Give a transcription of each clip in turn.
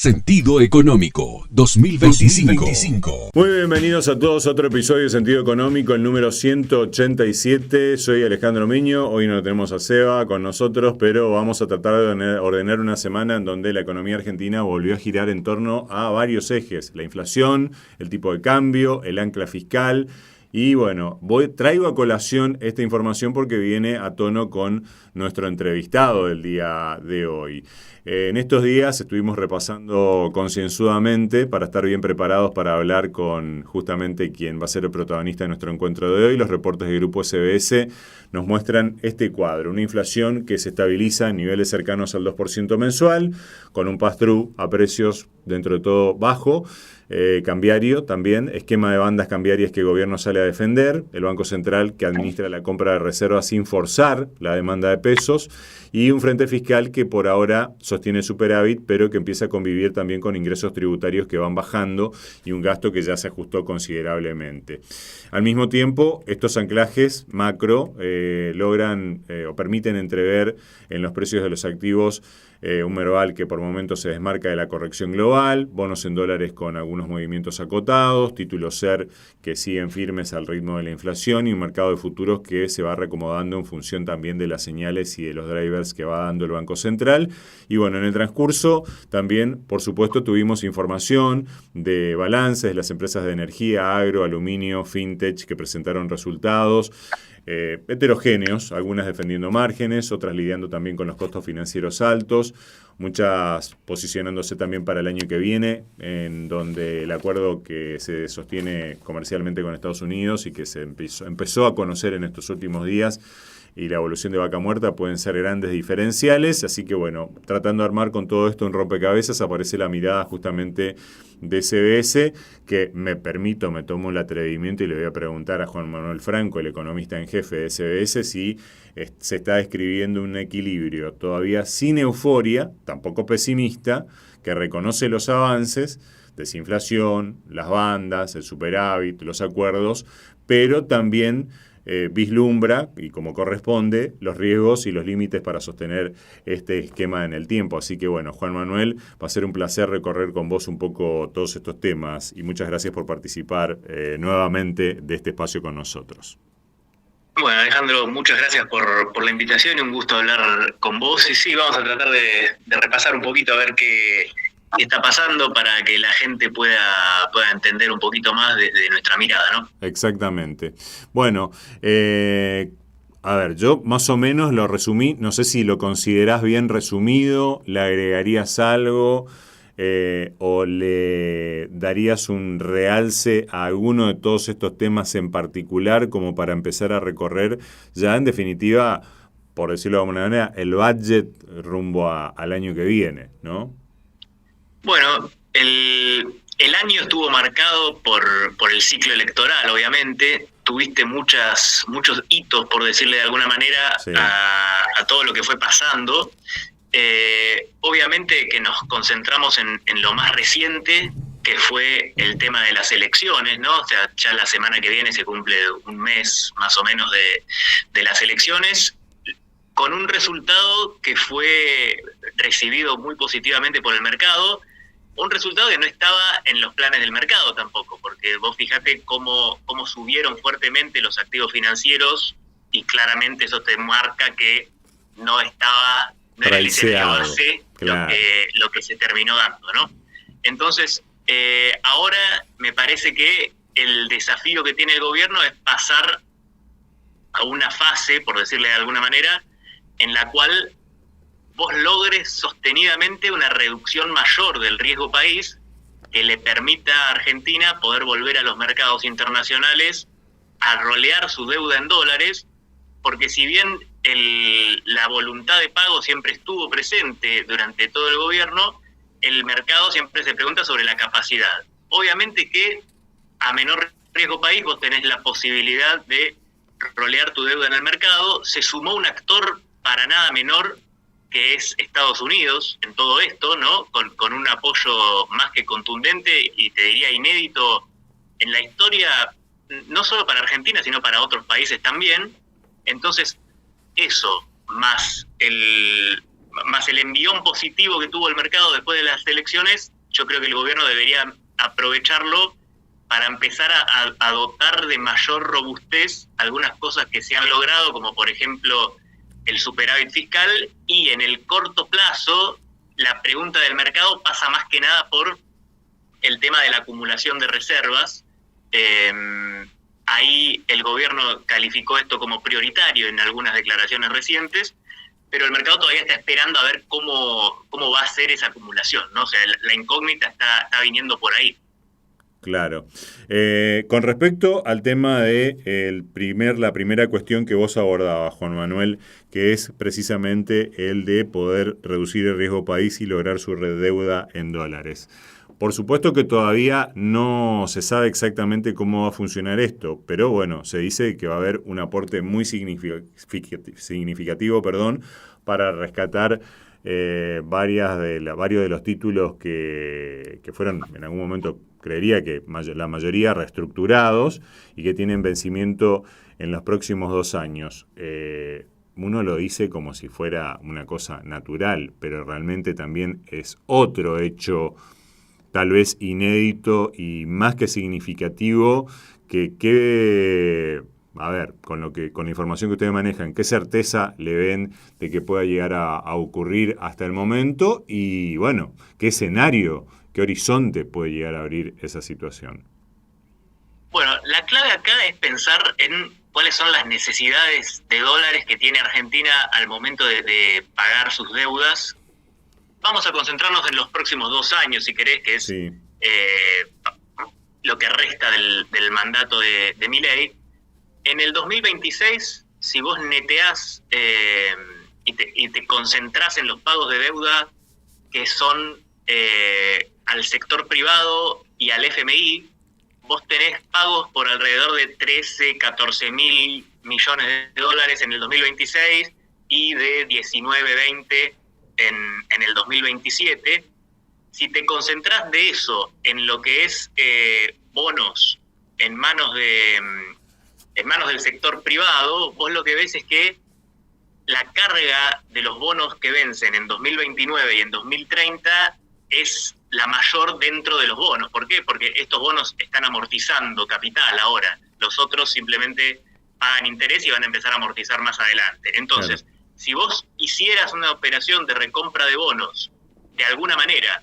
Sentido Económico 2025. Muy bienvenidos a todos a otro episodio de Sentido Económico, el número 187. Soy Alejandro Miño. Hoy no tenemos a Seba con nosotros, pero vamos a tratar de ordenar una semana en donde la economía argentina volvió a girar en torno a varios ejes: la inflación, el tipo de cambio, el ancla fiscal. Y bueno, traigo a colación esta información porque viene a tono con nuestro entrevistado del día de hoy. En estos días estuvimos repasando concienzudamente para estar bien preparados para hablar con justamente quien va a ser el protagonista de nuestro encuentro de hoy. Los reportes del Grupo SBS nos muestran este cuadro: una inflación que se estabiliza en niveles cercanos al 2% mensual, con un pass-through a precios dentro de todo bajo. Cambiario también, esquema de bandas cambiarias que el gobierno sale a defender, el Banco Central que administra la compra de reservas sin forzar la demanda de pesos, y un frente fiscal que por ahora sostiene superávit, pero que empieza a convivir también con ingresos tributarios que van bajando y un gasto que ya se ajustó considerablemente. Al mismo tiempo, estos anclajes macro logran o permiten entrever en los precios de los activos un Merval que por momentos se desmarca de la corrección global, bonos en dólares con algunos movimientos acotados, títulos SER que siguen firmes al ritmo de la inflación y un mercado de futuros que se va reacomodando en función también de las señales y de los drivers que va dando el Banco Central. Y bueno, en el transcurso también, por supuesto, tuvimos información de balances de las empresas de energía, agro, aluminio, fintech que presentaron resultados heterogéneos, algunas defendiendo márgenes, otras lidiando también con los costos financieros altos, muchas posicionándose también para el año que viene, en donde el acuerdo que se sostiene comercialmente con Estados Unidos y que se empezó a conocer en estos últimos días, y la evolución de vaca muerta pueden ser grandes diferenciales. Así que bueno, tratando de armar con todo esto un rompecabezas, aparece la mirada justamente de SBS, que me tomo el atrevimiento y le voy a preguntar a Juan Manuel Franco, el economista en jefe de SBS, si se está describiendo un equilibrio todavía sin euforia, tampoco pesimista, que reconoce los avances, desinflación, las bandas, el superávit, los acuerdos, pero también vislumbra, y como corresponde, los riesgos y los límites para sostener este esquema en el tiempo. Así que bueno, Juan Manuel, va a ser un placer recorrer con vos un poco todos estos temas y muchas gracias por participar nuevamente de este espacio con nosotros. Bueno, Alejandro, muchas gracias por la invitación y un gusto hablar con vos. Y sí, vamos a tratar de repasar un poquito a ver qué está pasando para que la gente pueda entender un poquito más desde nuestra mirada, ¿no? Exactamente. Bueno, a ver, yo más o menos lo resumí, no sé si lo considerás bien resumido, le agregarías algo o le darías un realce a alguno de todos estos temas en particular como para empezar a recorrer ya en definitiva, por decirlo de alguna manera, el budget rumbo al año que viene, ¿no? Bueno, el año estuvo marcado por el ciclo electoral, obviamente. Tuviste muchos hitos, por decirle de alguna manera, sí, a todo lo que fue pasando. Obviamente que nos concentramos en lo más reciente, que fue el tema de las elecciones, ¿no? O sea, ya la semana que viene se cumple un mes más o menos de las elecciones, con un resultado que fue recibido muy positivamente por el mercado. Un resultado que no estaba en los planes del mercado tampoco, porque vos fijate cómo subieron fuertemente los activos financieros y claramente eso te marca que no era el escenario base, claro, lo que se terminó dando, ¿no? Entonces, ahora me parece que el desafío que tiene el gobierno es pasar a una fase, por decirle de alguna manera, en la cual vos logres sostenidamente una reducción mayor del riesgo país que le permita a Argentina poder volver a los mercados internacionales a rolear su deuda en dólares, porque si bien la voluntad de pago siempre estuvo presente durante todo el gobierno, el mercado siempre se pregunta sobre la capacidad. Obviamente que a menor riesgo país vos tenés la posibilidad de rolear tu deuda en el mercado. Se sumó un actor para nada menor, que es Estados Unidos en todo esto, ¿no? Con un apoyo más que contundente y te diría inédito en la historia, no solo para Argentina, sino para otros países también. Entonces, eso, más más el envión positivo que tuvo el mercado después de las elecciones, yo creo que el gobierno debería aprovecharlo para empezar a dotar de mayor robustez algunas cosas que se han logrado, como por ejemplo el superávit fiscal, y en el corto plazo la pregunta del mercado pasa más que nada por el tema de la acumulación de reservas. Ahí el gobierno calificó esto como prioritario en algunas declaraciones recientes, pero el mercado todavía está esperando a ver cómo va a ser esa acumulación, ¿no? O sea, la incógnita está viniendo por ahí. Claro. Con respecto al tema de la primera cuestión que vos abordabas, Juan Manuel, que es precisamente el de poder reducir el riesgo país y lograr su deuda en dólares. Por supuesto que todavía no se sabe exactamente cómo va a funcionar esto, pero bueno, se dice que va a haber un aporte muy significativo, para rescatar varios de los títulos que fueron en algún momento, creería que la mayoría reestructurados y que tienen vencimiento en los próximos 2 años. Uno lo dice como si fuera una cosa natural, pero realmente también es otro hecho tal vez inédito y más que significativo a ver, con la información que ustedes manejan, ¿qué certeza le ven de que pueda llegar a ocurrir hasta el momento? Y bueno, ¿qué escenario, qué horizonte puede llegar a abrir esa situación? Bueno, la clave acá es pensar en cuáles son las necesidades de dólares que tiene Argentina al momento de pagar sus deudas. Vamos a concentrarnos en los próximos 2 años, si querés, que es sí. Lo que resta del mandato de Milei. En el 2026, si vos neteás y te concentrás en los pagos de deuda que son al sector privado y al FMI, vos tenés pagos por alrededor de 13, 14 mil millones de dólares en el 2026 y de 19, 20 en el 2027. Si te concentrás de eso en lo que es bonos en manos del sector privado, vos lo que ves es que la carga de los bonos que vencen en 2029 y en 2030 es la mayor dentro de los bonos. ¿Por qué? Porque estos bonos están amortizando capital ahora. Los otros simplemente pagan interés y van a empezar a amortizar más adelante. Entonces, claro, si vos hicieras una operación de recompra de bonos de alguna manera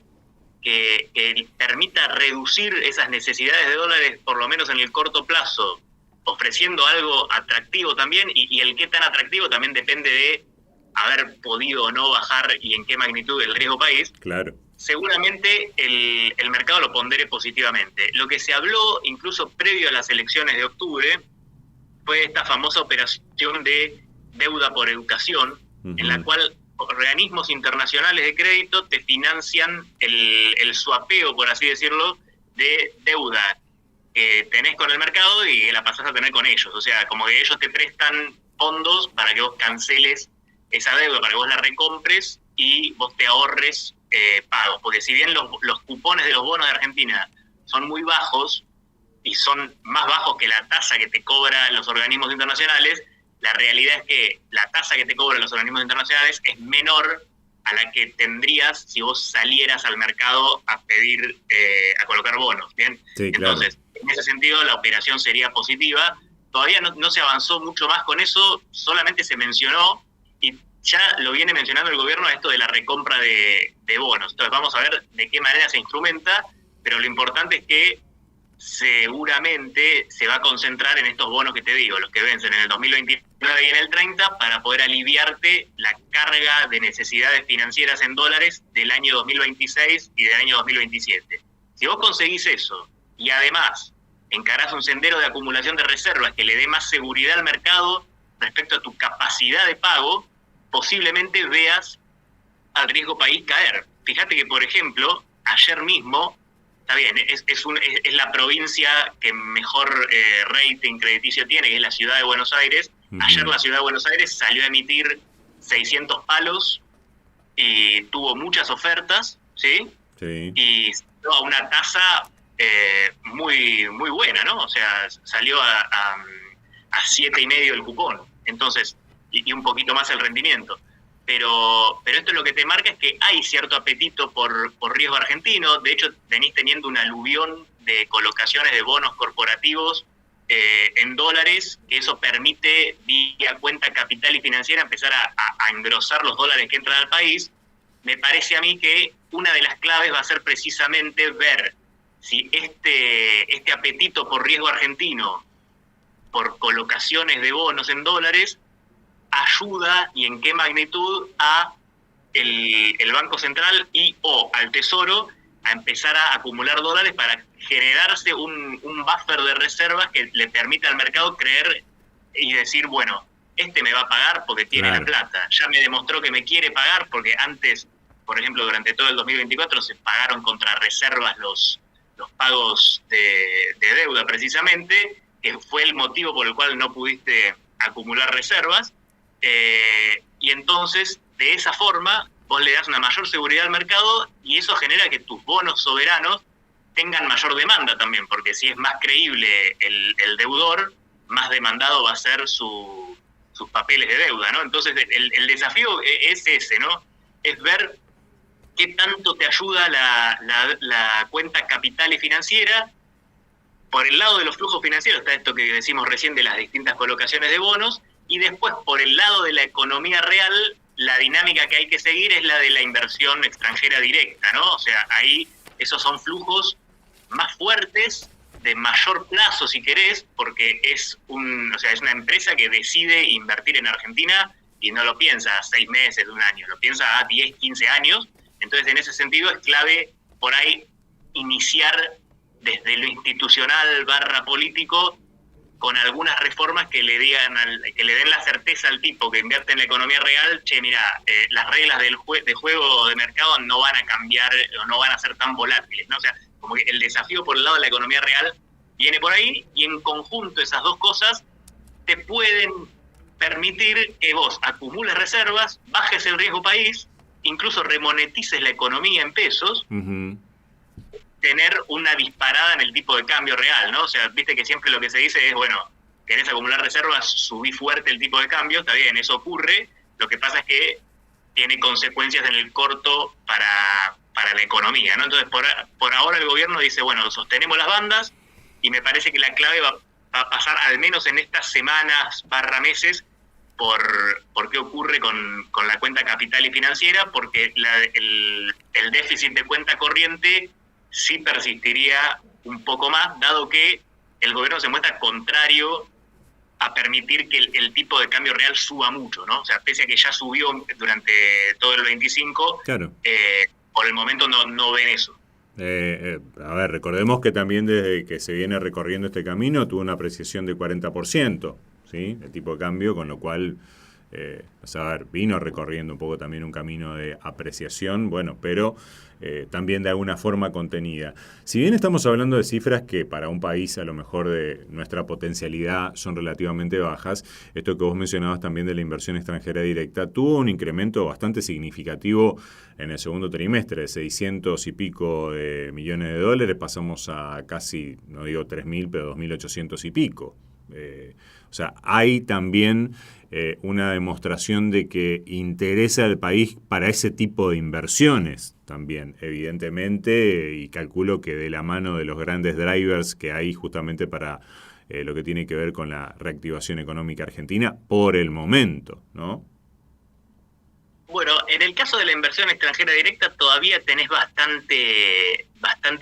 que permita reducir esas necesidades de dólares, por lo menos en el corto plazo, ofreciendo algo atractivo también, y el qué tan atractivo también depende de haber podido o no bajar y en qué magnitud el riesgo país, claro, seguramente el mercado lo pondere positivamente. Lo que se habló incluso previo a las elecciones de octubre fue esta famosa operación de deuda por educación, en la cual organismos internacionales de crédito te financian el swapeo, por así decirlo, de deuda que tenés con el mercado y que la pasás a tener con ellos. O sea, como que ellos te prestan fondos para que vos canceles esa deuda, para que vos la recompres y vos te ahorres pagos. Porque si bien los cupones de los bonos de Argentina son muy bajos y son más bajos que la tasa que te cobran los organismos internacionales, la realidad es que la tasa que te cobran los organismos internacionales es menor a la que tendrías si vos salieras al mercado a pedir, a colocar bonos, ¿bien? Sí, claro. Entonces, en ese sentido, la operación sería positiva. Todavía no se avanzó mucho más con eso, solamente se mencionó, y ya lo viene mencionando el gobierno, esto de la recompra de bonos. Entonces, vamos a ver de qué manera se instrumenta, pero lo importante es que seguramente se va a concentrar en estos bonos que te digo, los que vencen en el 2029 y en el 30, para poder aliviarte la carga de necesidades financieras en dólares del año 2026 y del año 2027. Si vos conseguís eso y además encarás un sendero de acumulación de reservas que le dé más seguridad al mercado respecto a tu capacidad de pago, posiblemente veas al riesgo país caer. Fíjate que, por ejemplo, ayer mismo, está bien, es la provincia que mejor rating crediticio tiene, que es la ciudad de Buenos Aires. Ayer la ciudad de Buenos Aires salió a emitir 600 palos y tuvo muchas ofertas, ¿sí? Sí. Y salió a una tasa muy, muy buena, ¿no? O sea, salió a 7,5 el cupón. Entonces, y un poquito más el rendimiento. pero esto lo que te marca es que hay cierto apetito por riesgo argentino. De hecho, venís teniendo un aluvión de colocaciones de bonos corporativos en dólares, que eso permite, vía cuenta capital y financiera, empezar a engrosar los dólares que entran al país. Me parece a mí que una de las claves va a ser precisamente ver si este apetito por riesgo argentino, por colocaciones de bonos en dólares, ayuda y en qué magnitud a el Banco Central y o al Tesoro a empezar a acumular dólares para generarse un buffer de reservas que le permita al mercado creer y decir, bueno, este me va a pagar porque tiene la plata, ya me demostró que me quiere pagar, porque antes, por ejemplo, durante todo el 2024 se pagaron contra reservas los pagos de deuda precisamente, que fue el motivo por el cual no pudiste acumular reservas, y entonces de esa forma vos le das una mayor seguridad al mercado y eso genera que tus bonos soberanos tengan mayor demanda también, porque si es más creíble el deudor, más demandado va a ser sus papeles de deuda, ¿no? Entonces el desafío es ese, ¿no? Es ver qué tanto te ayuda la cuenta capital y financiera. Por el lado de los flujos financieros está esto que decimos recién de las distintas colocaciones de bonos, y después por el lado de la economía real, la dinámica que hay que seguir es la de la inversión extranjera directa, ¿no? O sea, ahí esos son flujos más fuertes, de mayor plazo si querés, porque es una empresa que decide invertir en Argentina y no lo piensa a 6 meses, de un año, lo piensa a 10, 15 años. Entonces, en ese sentido es clave por ahí iniciar desde lo institucional / político con algunas reformas que le den la certeza al tipo que invierte en la economía real, che, mira, las reglas de juego de mercado no van a cambiar o no van a ser tan volátiles, ¿no? O sea, como que el desafío por el lado de la economía real viene por ahí, y en conjunto esas dos cosas te pueden permitir que vos acumules reservas, bajes el riesgo país, incluso remonetices la economía en pesos, tener una disparada en el tipo de cambio real, ¿no? O sea, viste que siempre lo que se dice es, bueno, querés acumular reservas, subí fuerte el tipo de cambio, está bien, eso ocurre, lo que pasa es que tiene consecuencias en el corto para la economía, ¿no? Entonces, por ahora el gobierno dice, bueno, sostenemos las bandas, y me parece que la clave va a pasar, al menos en estas semanas / meses, por qué ocurre con la cuenta capital y financiera, porque el déficit de cuenta corriente sí persistiría un poco más, dado que el gobierno se muestra contrario a permitir que el tipo de cambio real suba mucho, ¿no? O sea, pese a que ya subió durante todo el 25, claro. Por el momento no ven eso. A ver, recordemos que también desde que se viene recorriendo este camino tuvo una apreciación de 40%, ¿sí? El tipo de cambio, con lo cual, vino recorriendo un poco también un camino de apreciación, bueno, pero también de alguna forma contenida. Si bien estamos hablando de cifras que para un país a lo mejor de nuestra potencialidad son relativamente bajas, esto que vos mencionabas también de la inversión extranjera directa tuvo un incremento bastante significativo en el segundo trimestre, de 600 y pico de millones de dólares, pasamos a casi, no digo 3.000, pero 2.800 y pico. O sea, hay también una demostración de que interesa al país para ese tipo de inversiones también, evidentemente, y calculo que de la mano de los grandes drivers que hay justamente para lo que tiene que ver con la reactivación económica argentina por el momento, ¿no? Bueno, en el caso de la inversión extranjera directa todavía tenés bastante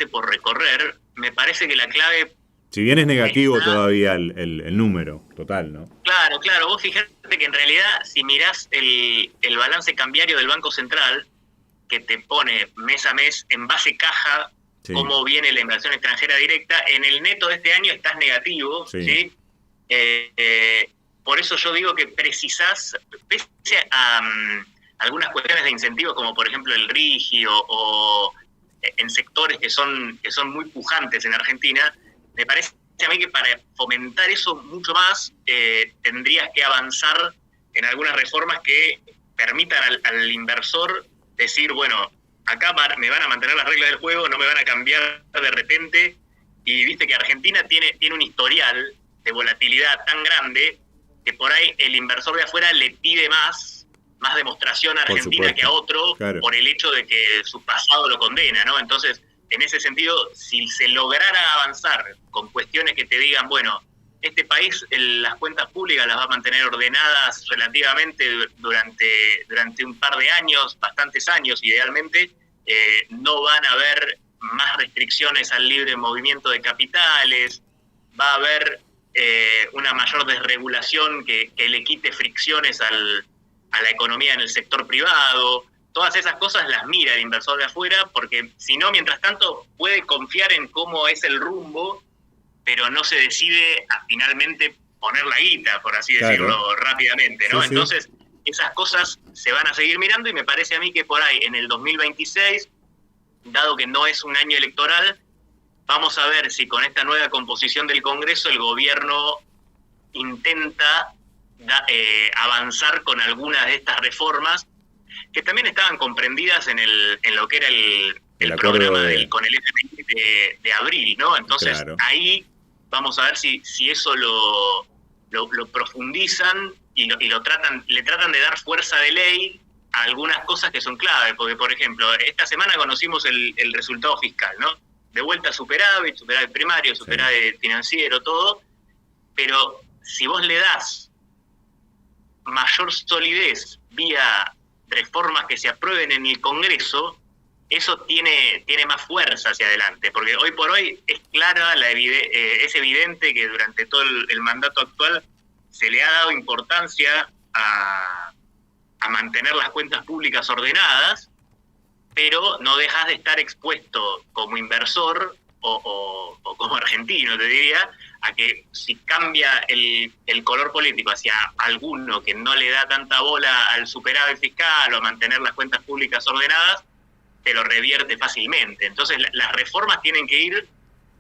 por recorrer. Me parece que la clave... Si bien es negativo todavía el número total, ¿no? Claro. Vos fijate que en realidad, si mirás el balance cambiario del Banco Central, que te pone mes a mes en base caja cómo viene la inversión extranjera directa, en el neto de este año estás negativo, ¿sí? Por eso yo digo que precisás, pese a algunas cuestiones de incentivos, como por ejemplo el RIGI o en sectores que son muy pujantes en Argentina, me parece a mí que para fomentar eso mucho más tendrías que avanzar en algunas reformas que permitan al inversor decir, bueno, acá me van a mantener las reglas del juego, no me van a cambiar de repente. Y viste que Argentina tiene un historial de volatilidad tan grande que por ahí el inversor de afuera le pide más más demostración a Argentina que a otro, claro, por el hecho de que su pasado lo condena, ¿no? Entonces, en ese sentido, si se lograra avanzar con cuestiones que te digan, bueno, este país las cuentas públicas las va a mantener ordenadas relativamente durante un par de años, bastantes años idealmente, no van a haber más restricciones al libre movimiento de capitales, va a haber una mayor desregulación que le quite fricciones a la economía en el sector privado. Todas esas cosas las mira el inversor de afuera, porque si no, mientras tanto, puede confiar en cómo es el rumbo, pero no se decide a finalmente poner la guita, por así decirlo, rápidamente, ¿no? Sí, entonces, esas cosas se van a seguir mirando y me parece a mí que por ahí, en el 2026, dado que no es un año electoral, vamos a ver si con esta nueva composición del Congreso el gobierno intenta avanzar con algunas de estas reformas que también estaban comprendidas en lo que era el programa con el FMI de abril, ¿no? Entonces, claro, ahí vamos a ver si eso lo profundizan y le tratan de dar fuerza de ley a algunas cosas que son clave, porque, por ejemplo, esta semana conocimos el resultado fiscal, ¿no? De vuelta superávit primario, superávit financiero, todo, pero si vos le das mayor solidez vía reformas que se aprueben en el Congreso, eso tiene más fuerza hacia adelante, porque hoy por hoy es clara, es evidente que durante todo el mandato actual se le ha dado importancia a mantener las cuentas públicas ordenadas, pero no dejas de estar expuesto como inversor o como argentino, te diría, a que si cambia el color político hacia alguno que no le da tanta bola al superávit fiscal o a mantener las cuentas públicas ordenadas, te lo revierte fácilmente. Entonces, las reformas tienen que ir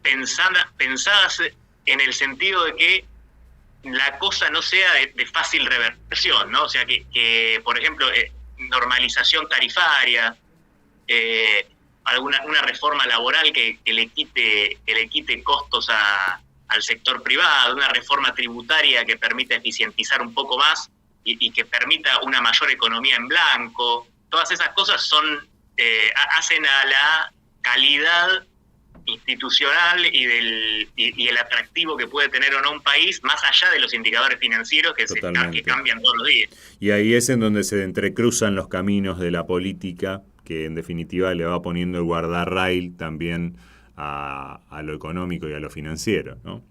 pensadas en el sentido de que la cosa no sea de fácil reversión, ¿no? O sea, que por ejemplo, normalización tarifaria, una reforma laboral que le quite costos al sector privado, una reforma tributaria que permita eficientizar un poco más y que permita una mayor economía en blanco. Todas esas cosas hacen a la calidad institucional y el atractivo que puede tener o no un país, más allá de los indicadores financieros que cambian todos los días. Y ahí es en donde se entrecruzan los caminos de la política, que en definitiva le va poniendo el guardarrail también a lo económico y a lo financiero, ¿no?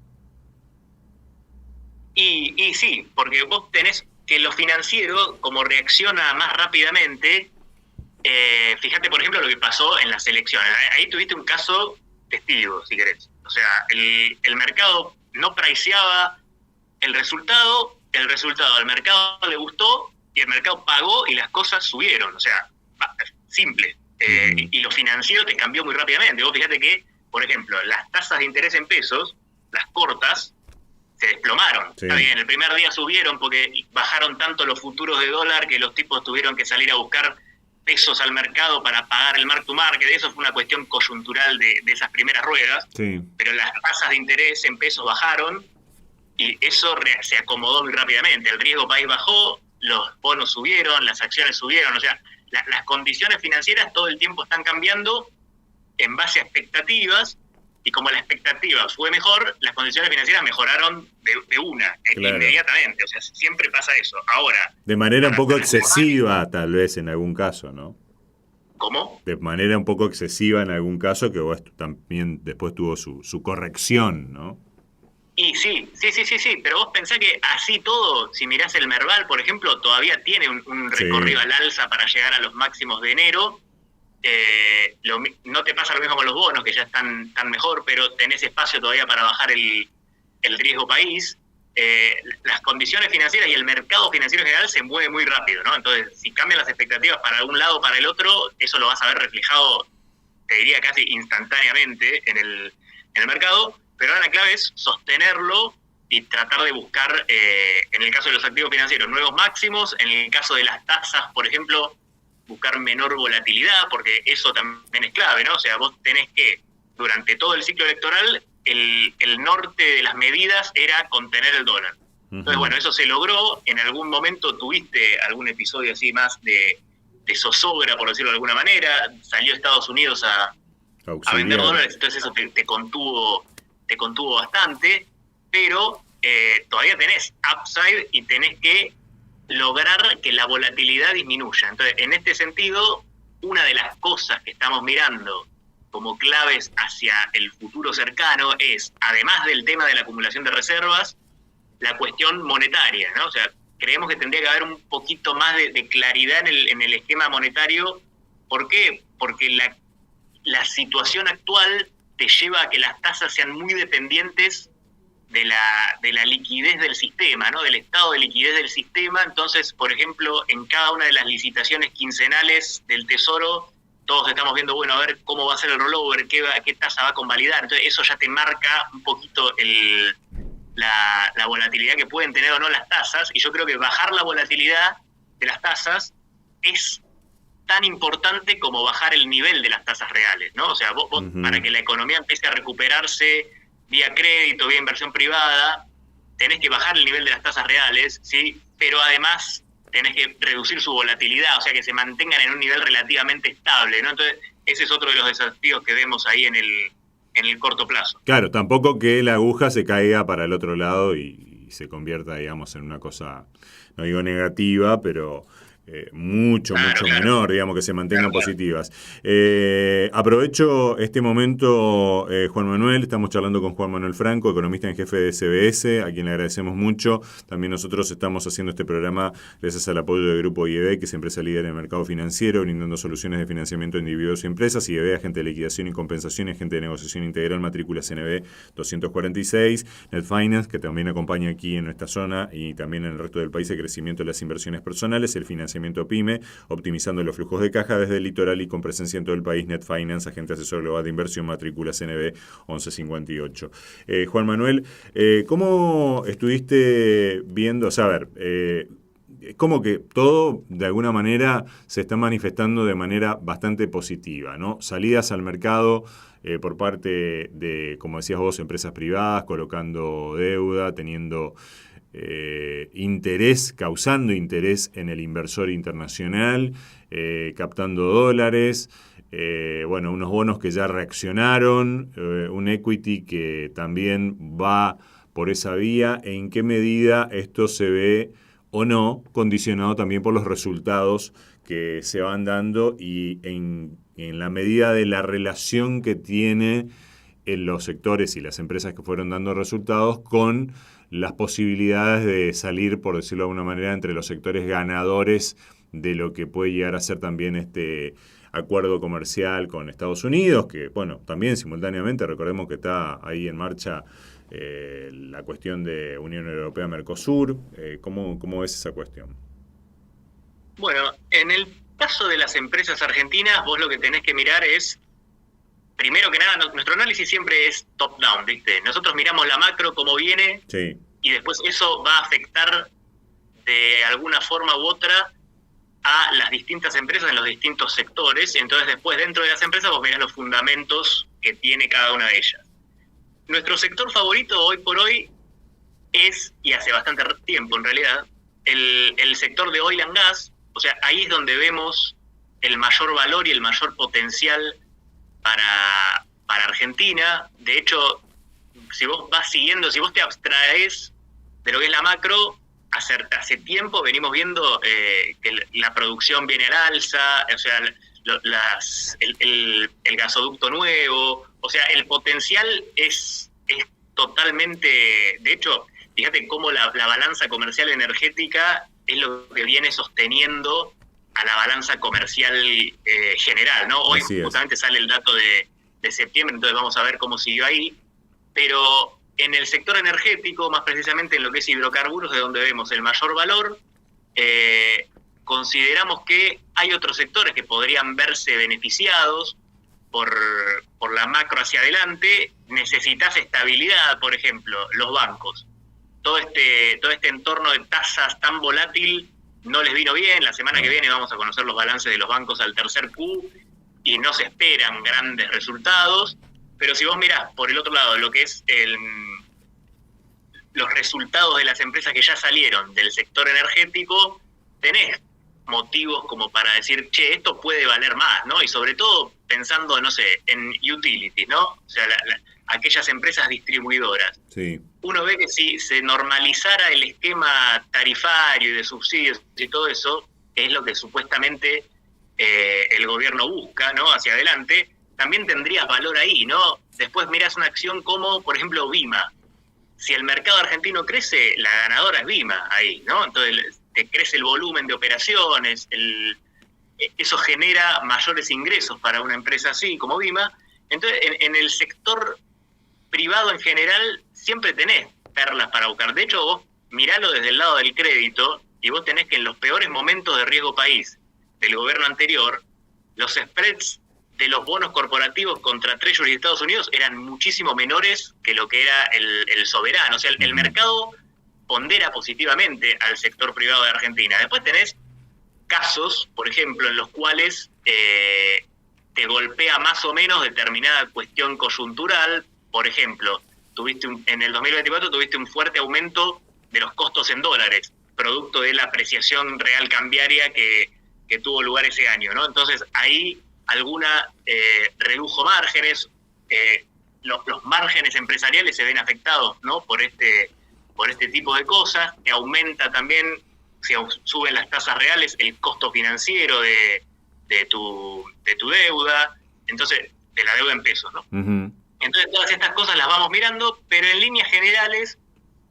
Y sí, porque vos tenés que lo financiero, como reacciona más rápidamente, fíjate, por ejemplo, lo que pasó en las elecciones. Ahí tuviste un caso testigo, si querés. O sea, el mercado no priceaba el resultado al mercado le gustó y el mercado pagó y las cosas subieron. O sea, simple. Y lo financiero te cambió muy rápidamente. Vos fíjate que, por ejemplo, las tasas de interés en pesos, las cortas, se desplomaron. Sí. Está bien, el primer día subieron porque bajaron tanto los futuros de dólar que los tipos tuvieron que salir a buscar pesos al mercado para pagar el mark to market. Eso fue una cuestión coyuntural de esas primeras ruedas. Sí. Pero las tasas de interés en pesos bajaron y eso se acomodó muy rápidamente. El riesgo país bajó, los bonos subieron, las acciones subieron. O sea, las condiciones financieras todo el tiempo están cambiando en base a expectativas, y como la expectativa fue mejor, las condiciones financieras mejoraron de una, claro, inmediatamente. O sea, siempre pasa eso. Ahora, de manera un poco excesiva, tal vez en algún caso, ¿no? ¿Cómo? De manera un poco excesiva en algún caso, que vos también después tuvo su corrección, ¿no? Y sí, pero vos pensás que así todo, si mirás el Merval, por ejemplo, todavía tiene un recorrido al alza para llegar a los máximos de enero. No te pasa lo mismo con los bonos, que ya están mejor, pero tenés espacio todavía para bajar el riesgo país. Las condiciones financieras y el mercado financiero en general se mueve muy rápido, ¿no? Entonces, si cambian las expectativas para un lado o para el otro, eso lo vas a ver reflejado, te diría casi instantáneamente en el mercado. Pero ahora la clave es sostenerlo y tratar de buscar, en el caso de los activos financieros, nuevos máximos. En el caso de las tasas, por ejemplo, buscar menor volatilidad, porque eso también es clave, ¿no? O sea, vos tenés que, durante todo el ciclo electoral, el norte de las medidas era contener el dólar. Entonces, bueno, eso se logró. En algún momento tuviste algún episodio así más de zozobra, por decirlo de alguna manera. Salió Estados Unidos a vender dólares, entonces eso te contuvo bastante, pero todavía tenés upside y tenés que lograr que la volatilidad disminuya. Entonces, en este sentido, una de las cosas que estamos mirando como claves hacia el futuro cercano es, además del tema de la acumulación de reservas, la cuestión monetaria, ¿no? O sea, creemos que tendría que haber un poquito más de claridad en el esquema monetario. ¿Por qué? Porque la situación actual te lleva a que las tasas sean muy dependientes de la liquidez del sistema, ¿no? Del estado de liquidez del sistema. Entonces, por ejemplo, en cada una de las licitaciones quincenales del Tesoro, todos estamos viendo, bueno, a ver cómo va a ser el rollover, qué tasa va a convalidar. Entonces, eso ya te marca un poquito la volatilidad que pueden tener o no las tasas, y yo creo que bajar la volatilidad de las tasas es tan importante como bajar el nivel de las tasas reales, ¿no? O sea, vos para que la economía empiece a recuperarse vía crédito, vía inversión privada, tenés que bajar el nivel de las tasas reales, ¿sí? Pero además tenés que reducir su volatilidad, o sea, que se mantengan en un nivel relativamente estable, ¿no? Entonces, ese es otro de los desafíos que vemos ahí en el corto plazo. Claro, tampoco que la aguja se caiga para el otro lado y se convierta, digamos, en una cosa, no digo negativa, pero mucho menor, digamos, que se mantengan positivas. Aprovecho este momento, Juan Manuel, estamos charlando con Juan Manuel Franco, economista en jefe de SBS, a quien le agradecemos mucho. También nosotros estamos haciendo este programa gracias al apoyo del Grupo IEB, que es empresa líder en el mercado financiero, brindando soluciones de financiamiento a individuos y empresas. IEB, agente de liquidación y compensación, agente de negociación integral, matrícula CNB 246. Net Finance, que también acompaña aquí en nuestra zona y también en el resto del país el crecimiento de las inversiones personales, el financiamiento PYME, optimizando los flujos de caja desde el litoral y con presencia en todo el país. Net Finance, agente asesor global de inversión, matrícula CNB 1158. Juan Manuel, ¿cómo estuviste viendo? O sea, a ver, como que todo de alguna manera se está manifestando de manera bastante positiva, ¿no? Salidas al mercado por parte de, como decías vos, empresas privadas, colocando deuda, teniendo interés, causando interés en el inversor internacional, captando dólares, bueno, unos bonos que ya reaccionaron, un equity que también va por esa vía. ¿En qué medida esto se ve o no condicionado también por los resultados que se van dando y en la medida de la relación que tiene en los sectores y las empresas que fueron dando resultados con las posibilidades de salir, por decirlo de alguna manera, entre los sectores ganadores de lo que puede llegar a ser también este acuerdo comercial con Estados Unidos, que, bueno, también simultáneamente recordemos que está ahí en marcha la cuestión de Unión Europea-Mercosur. ¿Cómo es esa cuestión? Bueno, en el caso de las empresas argentinas, vos lo que tenés que mirar es, primero que nada, nuestro análisis siempre es top-down, ¿viste? Nosotros miramos la macro como viene, sí, y después eso va a afectar de alguna forma u otra a las distintas empresas en los distintos sectores. Entonces después dentro de las empresas vos mirás los fundamentos que tiene cada una de ellas. Nuestro sector favorito hoy por hoy es, y hace bastante tiempo en realidad, el sector de oil and gas. O sea, ahí es donde vemos el mayor valor y el mayor potencial para Argentina. De hecho, si vos vas siguiendo, si vos te abstraes de lo que es la macro, hace tiempo venimos viendo que la producción viene al alza, o sea, el gasoducto nuevo, o sea, el potencial es totalmente. De hecho, fíjate cómo la balanza comercial energética es lo que viene sosteniendo a la balanza comercial general, ¿no? Hoy justamente sale el dato de septiembre, entonces vamos a ver cómo siguió ahí. Pero en el sector energético, más precisamente en lo que es hidrocarburos, de donde vemos el mayor valor, consideramos que hay otros sectores que podrían verse beneficiados por la macro hacia adelante. Necesitas estabilidad, por ejemplo, los bancos. Todo este entorno de tasas tan volátil no les vino bien. La semana que viene vamos a conocer los balances de los bancos al tercer Q y no se esperan grandes resultados. Pero si vos mirás por el otro lado lo que es los resultados de las empresas que ya salieron del sector energético, tenés motivos como para decir, che, esto puede valer más, ¿no? Y sobre todo pensando, no sé, en utilities, ¿no? O sea, aquellas empresas distribuidoras. Sí. Uno ve que si se normalizara el esquema tarifario y de subsidios y todo eso, que es lo que supuestamente el gobierno busca, ¿no? Hacia adelante, también tendrías valor ahí, ¿no? Después mirás una acción como, por ejemplo, Vima. Si el mercado argentino crece, la ganadora es Vima ahí, ¿no? Entonces te crece el volumen de operaciones, eso genera mayores ingresos para una empresa así como Vima. Entonces, en el sector privado en general siempre tenés perlas para buscar. De hecho, vos miralo desde el lado del crédito y vos tenés que en los peores momentos de riesgo país del gobierno anterior, los spreads de los bonos corporativos contra Treasury de Estados Unidos eran muchísimo menores que lo que era el soberano. O sea, el mercado pondera positivamente al sector privado de Argentina. Después tenés casos, por ejemplo, en los cuales te golpea más o menos determinada cuestión coyuntural. Por ejemplo, en el 2024 tuviste un fuerte aumento de los costos en dólares, producto de la apreciación real cambiaria que tuvo lugar ese año, ¿no? Entonces, ahí alguna redujo márgenes, los márgenes empresariales se ven afectados, ¿no? por este tipo de cosas, que aumenta también, si suben las tasas reales, el costo financiero de tu deuda, entonces, de la deuda en pesos, ¿no? Uh-huh. Entonces, todas estas cosas las vamos mirando, pero en líneas generales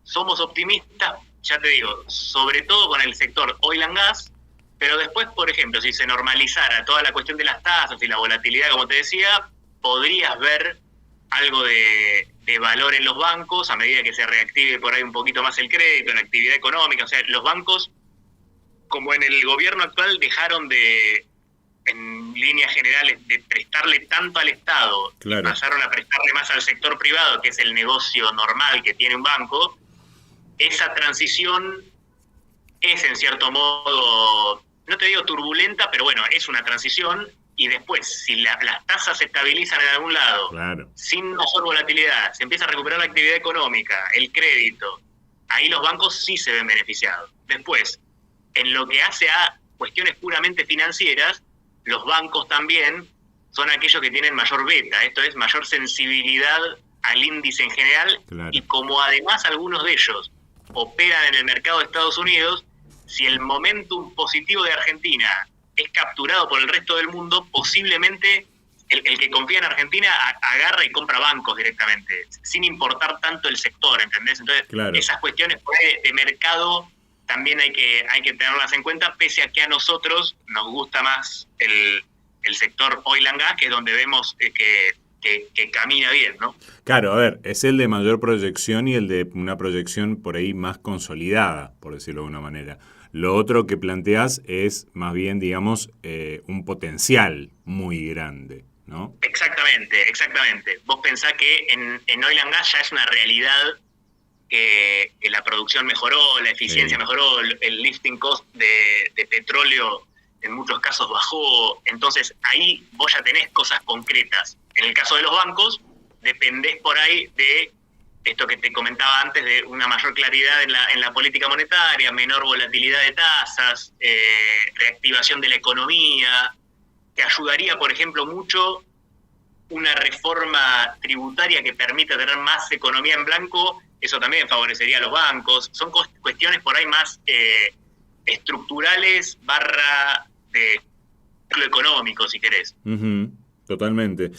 somos optimistas, ya te digo, sobre todo con el sector oil and gas, pero después, por ejemplo, si se normalizara toda la cuestión de las tasas y la volatilidad, como te decía, podrías ver algo de valor en los bancos a medida que se reactive por ahí un poquito más el crédito, la actividad económica. O sea, los bancos, como en el gobierno actual, dejaron de, en líneas generales, de prestarle tanto al Estado, claro, y pasaron a prestarle más al sector privado, que es el negocio normal que tiene un banco. Esa transición es, en cierto modo, no te digo turbulenta, pero bueno, es una transición. Y después, si las tasas se estabilizan en algún lado, claro, sin mayor volatilidad, se empieza a recuperar la actividad económica, el crédito, ahí los bancos sí se ven beneficiados. Después, en lo que hace a cuestiones puramente financieras, los bancos también son aquellos que tienen mayor beta, esto es, mayor sensibilidad al índice en general, claro, y como además algunos de ellos operan en el mercado de Estados Unidos, si el momentum positivo de Argentina es capturado por el resto del mundo, posiblemente el que confía en Argentina agarra y compra bancos directamente, sin importar tanto el sector, ¿entendés? Entonces, claro, esas cuestiones de mercado también hay que tenerlas en cuenta, pese a que a nosotros nos gusta más el sector oil and gas, que es donde vemos que camina bien, ¿no? Claro, a ver, es el de mayor proyección y el de una proyección por ahí más consolidada, por decirlo de una manera. Lo otro que planteás es más bien, digamos, un potencial muy grande, ¿no? Exactamente. Vos pensás que en oil and gas ya es una realidad que la producción mejoró, la eficiencia mejoró, el lifting cost de petróleo en muchos casos bajó. Entonces ahí vos ya tenés cosas concretas. En el caso de los bancos, dependés por ahí de esto que te comentaba antes, de una mayor claridad en la política monetaria, menor volatilidad de tasas, reactivación de la economía. Te ayudaría, por ejemplo, mucho una reforma tributaria que permita tener más economía en blanco. Eso también favorecería a los bancos. Son cuestiones por ahí más estructurales / de ciclo económico, si querés. Uh-huh. Totalmente.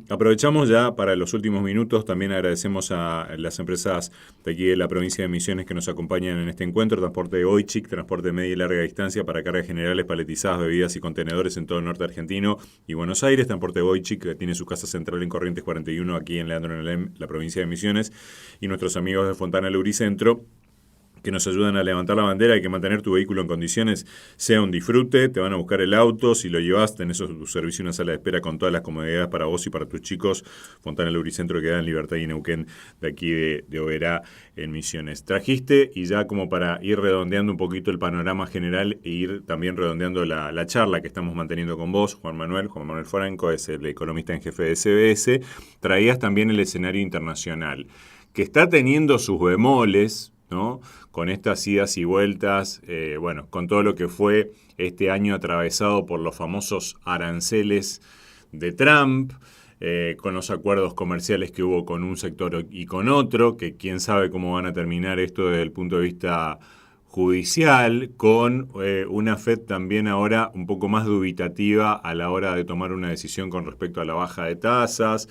Aprovechamos ya para los últimos minutos. También agradecemos a las empresas de aquí de la provincia de Misiones que nos acompañan en este encuentro. Transporte Oichic, transporte de media y larga distancia para cargas generales, paletizadas, bebidas y contenedores en todo el norte argentino y Buenos Aires. Transporte Oichic, que tiene su casa central en Corrientes 41, aquí en Leandro Nelem, la provincia de Misiones. Y nuestros amigos de Fontana Lubricentro, que nos ayudan a levantar la bandera y que mantener tu vehículo en condiciones sea un disfrute. Te van a buscar el auto, si lo llevas, tenés tu servicio y una sala de espera con todas las comodidades para vos y para tus chicos. Fontana Lubricentro, que queda en Libertad y Neuquén, de aquí de Oberá, en Misiones. Trajiste, y ya como para ir redondeando un poquito el panorama general e ir también redondeando la charla que estamos manteniendo con vos, Juan Manuel Franco es el economista en jefe de SBS, traías también el escenario internacional. que está teniendo sus bemoles, ¿no? Con estas idas y vueltas, con todo lo que fue este año atravesado por los famosos aranceles de Trump, con los acuerdos comerciales que hubo con un sector y con otro, que quién sabe cómo van a terminar esto desde el punto de vista judicial, con una Fed también ahora un poco más dubitativa a la hora de tomar una decisión con respecto a la baja de tasas,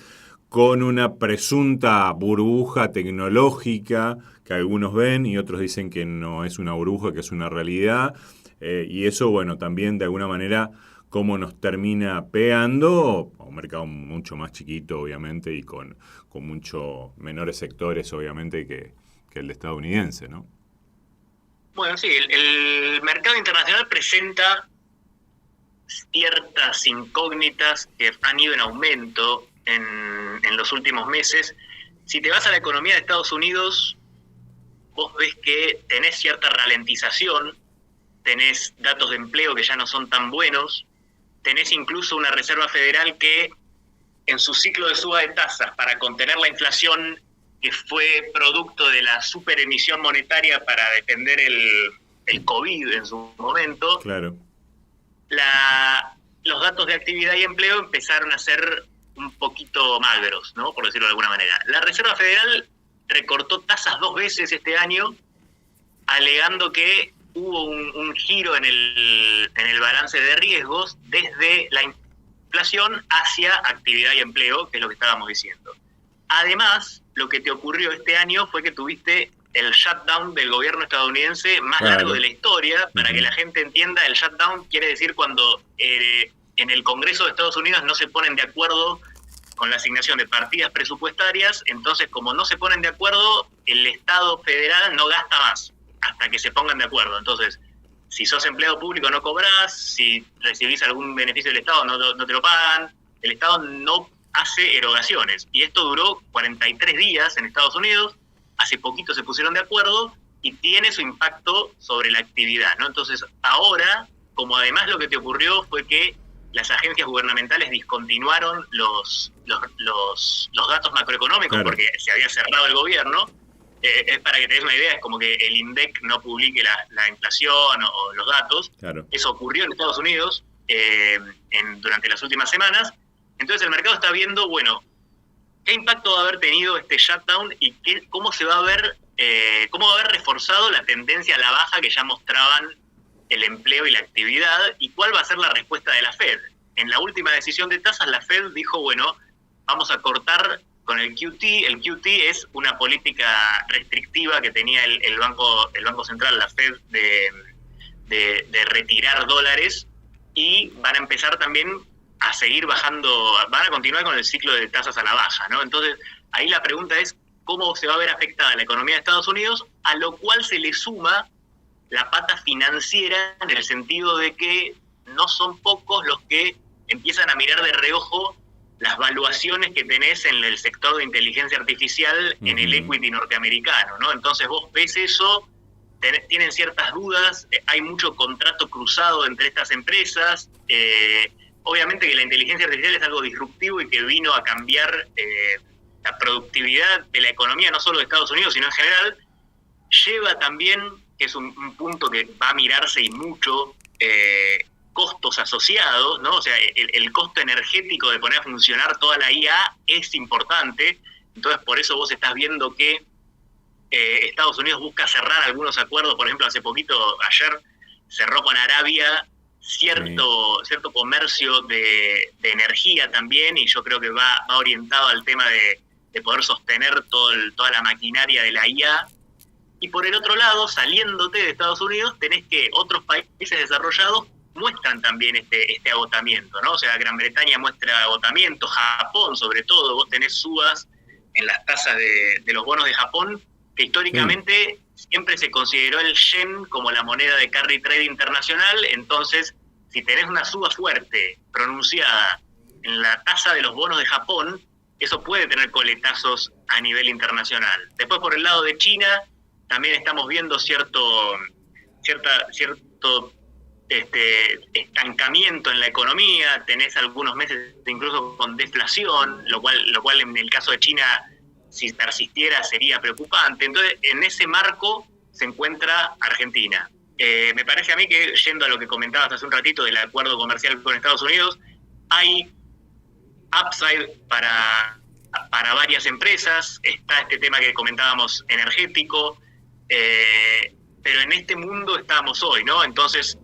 con una presunta burbuja tecnológica que algunos ven y otros dicen que no es una burbuja, que es una realidad, y eso, también de alguna manera cómo nos termina pegando a un mercado mucho más chiquito, obviamente, y con mucho menores sectores, obviamente, que el estadounidense, ¿no? Bueno, sí, el mercado internacional presenta ciertas incógnitas que han ido en aumento en los últimos meses. Si te vas a la economía de Estados Unidos, vos ves que tenés cierta ralentización, tenés datos de empleo que ya no son tan buenos, tenés incluso una Reserva Federal que en su ciclo de suba de tasas para contener la inflación, que fue producto de la superemisión monetaria para defender el COVID en su momento, claro, los datos de actividad y empleo empezaron a ser un poquito magros, ¿no? Por decirlo de alguna manera. La Reserva Federal recortó tasas 2 veces este año, alegando que hubo un giro en el balance de riesgos desde la inflación hacia actividad y empleo, que es lo que estábamos diciendo. Además, lo que te ocurrió este año fue que tuviste el shutdown del gobierno estadounidense más largo de la historia. Para que la gente entienda, el shutdown quiere decir cuando en el Congreso de Estados Unidos no se ponen de acuerdo con la asignación de partidas presupuestarias. Entonces, como no se ponen de acuerdo, el Estado federal no gasta más hasta que se pongan de acuerdo. Entonces, si sos empleado público no cobrás, si recibís algún beneficio del Estado no te lo pagan, el Estado no hace erogaciones. Y esto duró 43 días en Estados Unidos, hace poquito se pusieron de acuerdo y tiene su impacto sobre la actividad, ¿no? Entonces, ahora, como además lo que te ocurrió fue que las agencias gubernamentales discontinuaron los datos macroeconómicos, claro, porque se había cerrado el gobierno. Es para que te des una idea, es como que el INDEC no publique la inflación o los datos. Claro. Eso ocurrió en Estados Unidos durante las últimas semanas. Entonces el mercado está viendo, qué impacto va a haber tenido este shutdown y cómo va a haber reforzado la tendencia a la baja que ya mostraban el empleo y la actividad, y cuál va a ser la respuesta de la Fed. En la última decisión de tasas, la Fed dijo, vamos a cortar con el QT. El QT es una política restrictiva que tenía el Banco Central, la Fed, de retirar dólares, y van a empezar también a seguir bajando, van a continuar con el ciclo de tasas a la baja, ¿no? Entonces, ahí la pregunta es cómo se va a ver afectada la economía de Estados Unidos, a lo cual se le suma la pata financiera, en el sentido de que no son pocos los que empiezan a mirar de reojo las valuaciones que tenés en el sector de inteligencia artificial en el equity norteamericano, ¿no? Entonces vos ves eso, tienen ciertas dudas, hay mucho contrato cruzado entre estas empresas. Obviamente que la inteligencia artificial es algo disruptivo y que vino a cambiar la productividad de la economía, no solo de Estados Unidos, sino en general. Lleva también, que es un punto que va a mirarse y mucho, costos asociados, ¿no? O sea, el costo energético de poner a funcionar toda la IA es importante. Entonces, por eso vos estás viendo que Estados Unidos busca cerrar algunos acuerdos. Por ejemplo, hace poquito, ayer, cerró con Arabia cierto comercio de energía también, y yo creo que va orientado al tema de poder sostener toda la maquinaria de la IA. Y por el otro lado, saliéndote de Estados Unidos, tenés que otros países desarrollados muestran también este agotamiento, ¿no? O sea, Gran Bretaña muestra agotamiento, Japón sobre todo, vos tenés subas en las tasas de los bonos de Japón, que históricamente siempre se consideró el yen como la moneda de carry trade internacional. Entonces, si tenés una suba fuerte, pronunciada en la tasa de los bonos de Japón, eso puede tener coletazos a nivel internacional. Después, por el lado de China, también estamos viendo cierto estancamiento en la economía. Tenés algunos meses incluso con deflación, lo cual en el caso de China si persistiera sería preocupante. Entonces, en ese marco se encuentra Argentina. Me parece a mí que, yendo a lo que comentabas hace un ratito del acuerdo comercial con Estados Unidos, hay upside para varias empresas. Está este tema que comentábamos energético, pero en este mundo estamos hoy, ¿no? Entonces,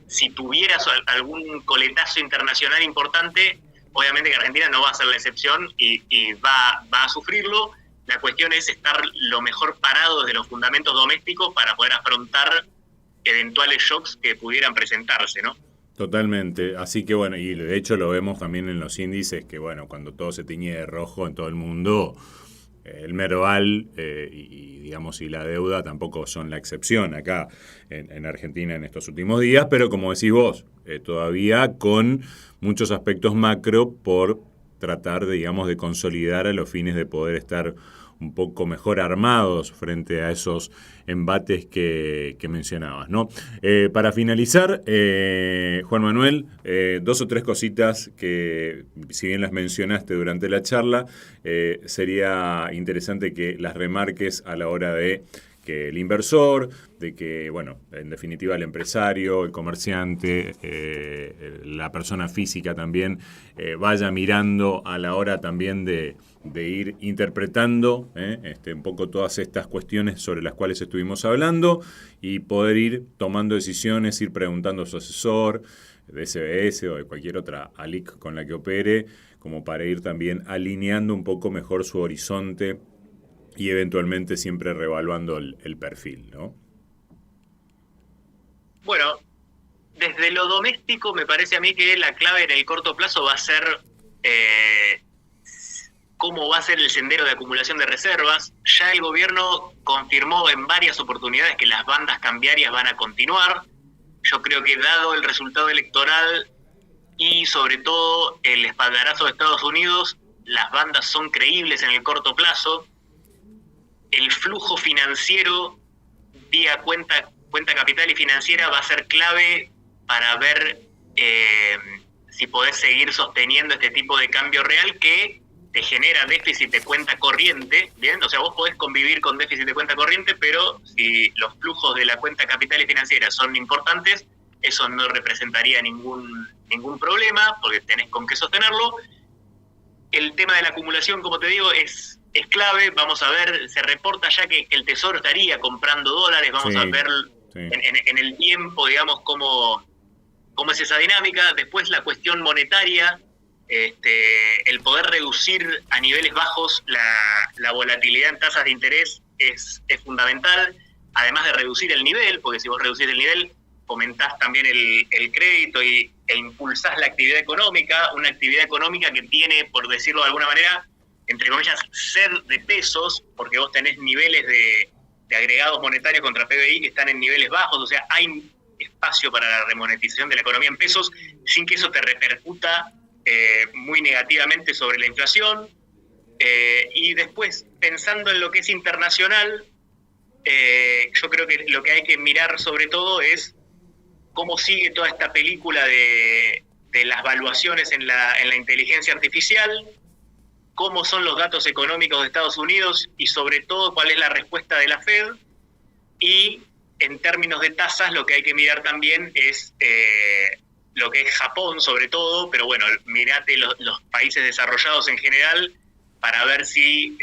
si tuvieras algún coletazo internacional importante, obviamente que Argentina no va a ser la excepción y va a sufrirlo. La cuestión es estar lo mejor parado desde los fundamentos domésticos para poder afrontar eventuales shocks que pudieran presentarse, ¿no? Totalmente, así que bueno, y de hecho lo vemos también en los índices, que bueno, cuando todo se tiñe de rojo en todo el mundo, el Merval y la deuda tampoco son la excepción acá en Argentina en estos últimos días, pero como decís vos, todavía con muchos aspectos macro por tratar, de consolidar a los fines de poder estar un poco mejor armados frente a esos embates que mencionabas, ¿no? Para finalizar, Juan Manuel, 2 o 3 cositas que, si bien las mencionaste durante la charla, sería interesante que las remarques a la hora de que el inversor, de que, bueno, en definitiva el empresario, el comerciante, la persona física también, vaya mirando a la hora también de ir interpretando un poco todas estas cuestiones sobre las cuales estuvimos hablando y poder ir tomando decisiones, ir preguntando a su asesor de SBS o de cualquier otra ALIC con la que opere, como para ir también alineando un poco mejor su horizonte y eventualmente siempre reevaluando el perfil, ¿no? Bueno, desde lo doméstico me parece a mí que la clave en el corto plazo va a ser cómo va a ser el sendero de acumulación de reservas. Ya el gobierno confirmó en varias oportunidades que las bandas cambiarias van a continuar. Yo creo que dado el resultado electoral y sobre todo el espaldarazo de Estados Unidos, las bandas son creíbles en el corto plazo. El flujo financiero vía cuenta capital y financiera va a ser clave para ver si podés seguir sosteniendo este tipo de cambio real que te genera déficit de cuenta corriente, ¿bien? O sea, vos podés convivir con déficit de cuenta corriente, pero si los flujos de la cuenta capital y financiera son importantes, eso no representaría ningún problema, porque tenés con qué sostenerlo. El tema de la acumulación, como te digo, es clave. Vamos a ver, se reporta ya que el Tesoro estaría comprando dólares, vamos a ver en el tiempo, digamos, cómo es esa dinámica. Después la cuestión monetaria, el poder reducir a niveles bajos la volatilidad en tasas de interés es fundamental, además de reducir el nivel, porque si vos reducís el nivel, fomentás también el crédito e impulsás la actividad económica, una actividad económica que tiene, por decirlo de alguna manera, entre comillas, sed de pesos, porque vos tenés niveles de agregados monetarios contra PBI que están en niveles bajos, o sea, hay espacio para la remonetización de la economía en pesos sin que eso te repercuta muy negativamente sobre la inflación. Y después, pensando en lo que es internacional, yo creo que lo que hay que mirar sobre todo es cómo sigue toda esta película de las valuaciones en la inteligencia artificial, cómo son los datos económicos de Estados Unidos y sobre todo cuál es la respuesta de la Fed. Y en términos de tasas lo que hay que mirar también es lo que es Japón sobre todo, pero bueno, mirate los países desarrollados en general para ver si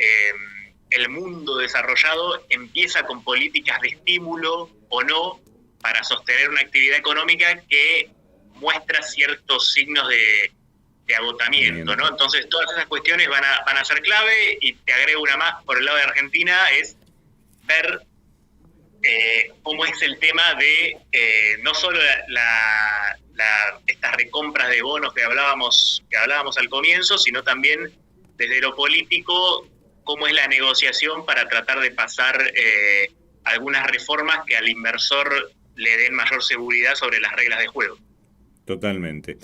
el mundo desarrollado empieza con políticas de estímulo o no para sostener una actividad económica que muestra ciertos signos de agotamiento, ¿no? Entonces todas esas cuestiones van a ser clave. Y te agrego una más por el lado de Argentina, es ver cómo es el tema de no solo estas recompras de bonos que hablábamos al comienzo, sino también desde lo político, cómo es la negociación para tratar de pasar algunas reformas que al inversor le den mayor seguridad sobre las reglas de juego. Totalmente.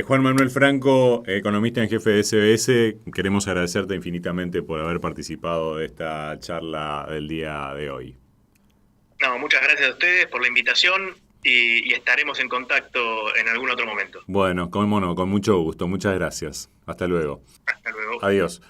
Juan Manuel Franco, economista en jefe de SBS, queremos agradecerte infinitamente por haber participado de esta charla del día de hoy. No, muchas gracias a ustedes por la invitación y estaremos en contacto en algún otro momento. Bueno, cómo no, con mucho gusto. Muchas gracias. Hasta luego. Hasta luego. Adiós.